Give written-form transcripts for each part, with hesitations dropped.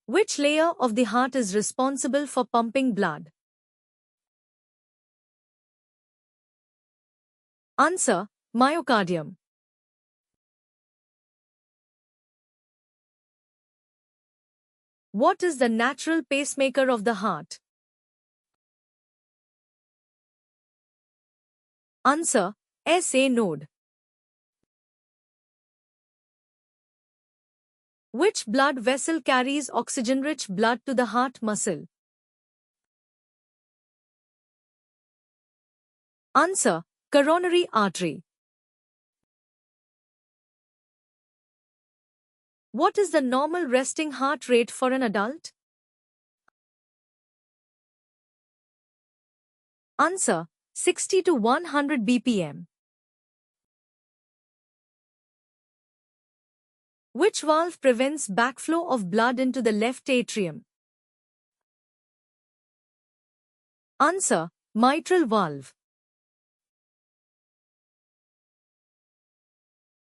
Which layer of the heart is responsible for pumping blood? Answer: myocardium. What is the natural pacemaker of the heart? Answer: SA node. Which blood vessel carries oxygen-rich blood to the heart muscle? Answer: coronary artery. What is the normal resting heart rate for an adult? Answer: 60 to 100 bpm. Which valve prevents backflow of blood into the left atrium? Answer: mitral valve.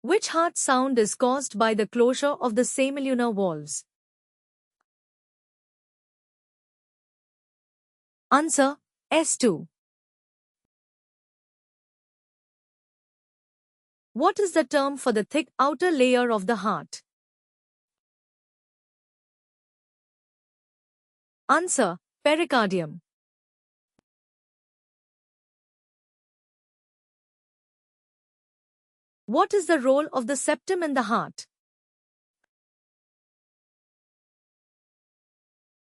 Which heart sound is caused by the closure of the semilunar valves? Answer: S2. What is the term for the thick outer layer of the heart? Answer: pericardium. What is the role of the septum in the heart?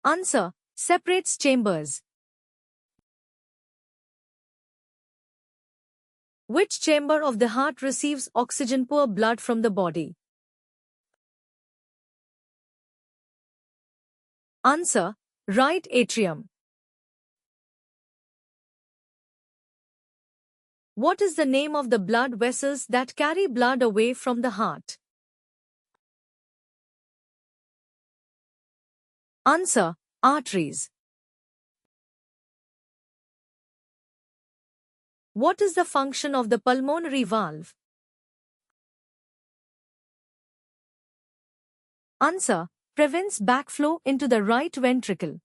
Answer: separates chambers. Which chamber of the heart receives oxygen-poor blood from the body? Answer: right atrium. What is the name of the blood vessels that carry blood away from the heart? Answer: arteries. What is the function of the pulmonary valve? Answer: prevents backflow into the right ventricle.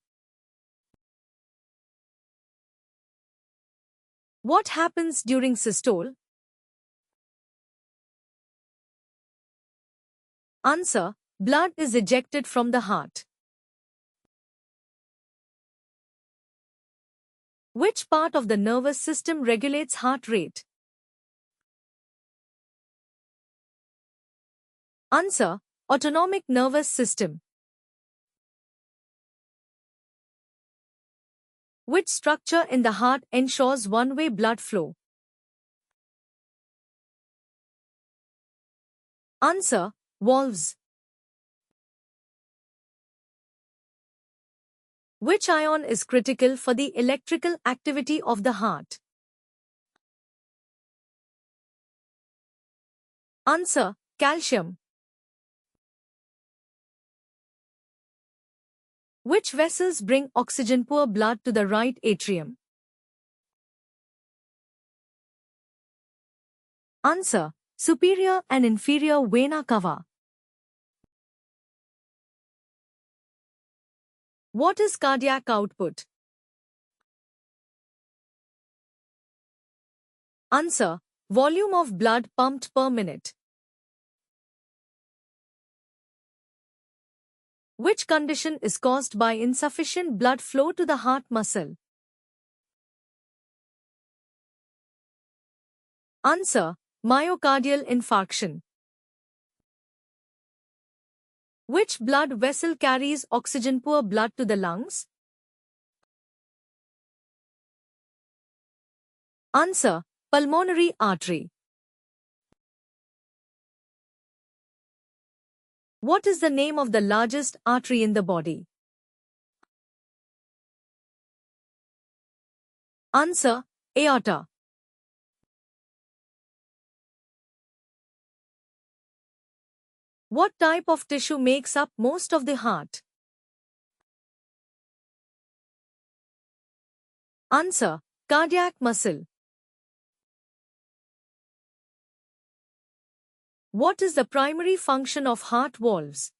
What happens during systole? Answer: blood is ejected from the heart. Which part of the nervous system regulates heart rate? Answer: autonomic nervous system. Which structure in the heart ensures one-way blood flow? Answer: valves. Which ion is critical for the electrical activity of the heart? Answer: calcium. Which vessels bring oxygen-poor blood to the right atrium? Answer: superior and inferior vena cava. What is cardiac output? Answer: volume of blood pumped per minute. Which condition is caused by insufficient blood flow to the heart muscle? Answer: myocardial infarction. Which blood vessel carries oxygen-poor blood to the lungs? Answer: pulmonary artery. What is the name of the largest artery in the body? Answer: aorta. What type of tissue makes up most of the heart? Answer: cardiac muscle. What is the primary function of heart valves?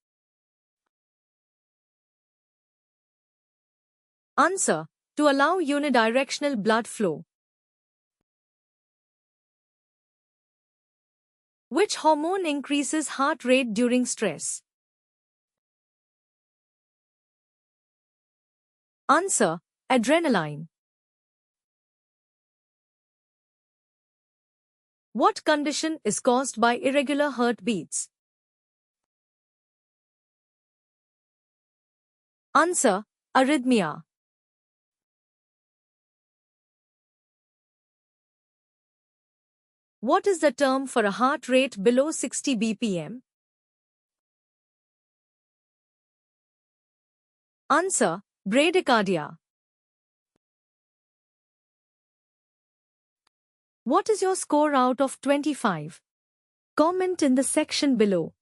Answer. To allow unidirectional blood flow. Which hormone increases heart rate during stress? Answer. Adrenaline. What condition is caused by irregular heartbeats? Answer. Arrhythmia. What is the term for a heart rate below 60 bpm? Answer. Bradycardia. What is your score out of 25? Comment in the section below.